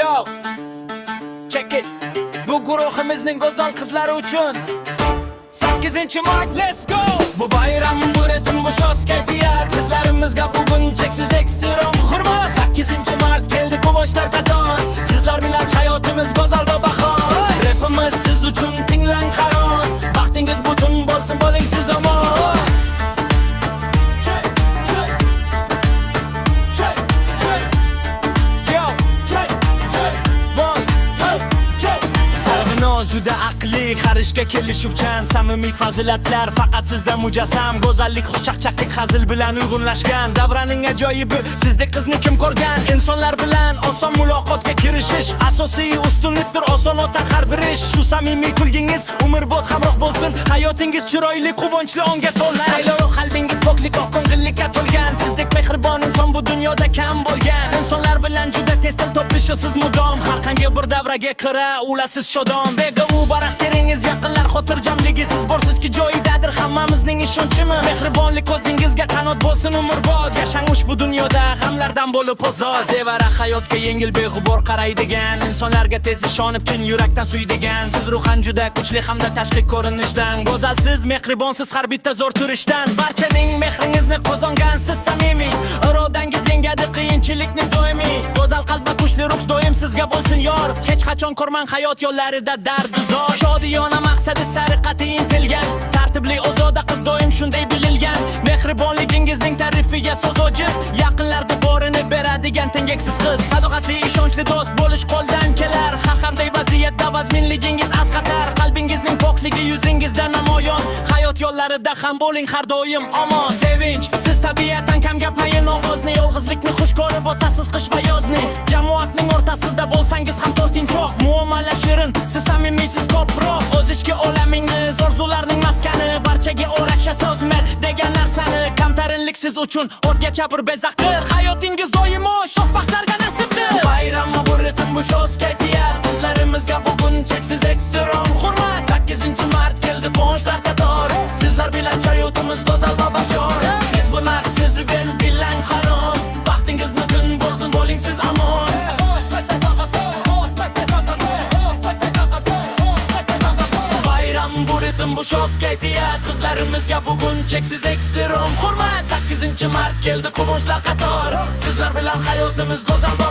Yo, check it. Bu guruhimizning go'zal qizlari uchun 8-mart, let's go. Bu bayram, bu ritm, bu shoz kayfiyat. Qizlarimizga bugun cheksiz ekstrem hurmat. 8-mart keldi quvonchlar qator. Sizlar bilan hayotimiz go'zal va bahor. Rapimiz siz uchun tinglang qaron. Vaqtingiz butun bo'lsin, bo'ling siz omon. Juda aqli, qarishga kelishuvchan, samimiy fazilatlar faqat sizda mujassam. Go'zallik, xushchaqchaqlik, hazil bilan uyg'unlashgan. Davraning ajoyibi, sizdek qizni kim ko'rgan? Insonlar bilan oson muloqotga kirishish asosiy ustunlikdir, oson o'tar har bir ish. Shu samimiy kulgingiz umrbod hamroh bo'lsin. Hayotingiz chiroyli, quvonchli onga to'la. Saylov qalbingiz poklik, oqko'ngillikka to'lgan. Sizdek mehribon inson bu dunyoda kam bo'lgan. Insonlar bilan juda tez til topishasiz mudom. Har qanday bir davraga kira ulasiz shodon. U baraxteringiz yaqinlar xotirjamligi, siz borsizki joyidadir hammamizning ishonchimi. Mehribonlik o'zingizga qanot bo'lsin umrbod. Yashang ushbu dunyoda g'amlardan bo'lib ozod. Sevara hayotga yengil beg'ubor qaraydigan, insonlarga tez ishonib chin yurakdan suydigan. Siz ruhan juda kuchli hamda tashqi ko'rinishdan go'zalsiz, mehribonsiz har bitta zo'r turishdan. Barchaning mehringizni qozongansiz samimiy, irodangiz yengadi qiyinchilikni doimiy. Go'zal qalb va kuchli ruh doim sizga bo'lsin yor. Hech qachon ko'rmang hayot yo'llarida dard zor. Shodiyona maqsadi sari qat'iy intilgan, tartibli ozoda qiz doim shunday bililgan. Mehribonligingizning ta'rifiga so'z ojiz, yaqinlarda borini beradigan tengaksiz qiz. Sadoqatli, ishonchli do'st bo'lish qo'ldan kelar. Har qanday vaziyatda vazminligingiz asqatar. Qalbingizning pokligi yuzingizda namoyon. Hayot yo'llarida ham bo'ling har doim omon. Sevinch, siz tabiatan kam gapmayin ovozni. Yolg'izlikni xush ko'rib o'tasiz qish va yozni. Jamoatning o'rtasida bo'lsangiz ham to'rtinchoq. Muomala shirin, siz samimiysiz ko'proq. O'z ishga olamingiz, orzularning maskani. Barchaga o'rasha so'z mer degan narsani. Kamtarinlik siz uchun o'rgacha bir bezaqdir. Hayotingiz doimo sho'xbaxtlarga nasibdir. Bayram, bu ritm, bu shoz kayfiyat. Qizlarimizga bugun cheksiz ekstrem hurmat. 8-mart keldi quvonchlar qator. Sizlar bilan hayotimiz go'zal va bashor. Bu narsiz bilan harom. Vaqtingizni kun bo'lsin, bo'ling siz amon. Bu ritm, bu shoz kayfiyat. Qizlarimizga bugun cheksiz ekstrem hurmat. 8-mart keldi quvonchlar qator. Sizlar bilan hayotimiz go'zal va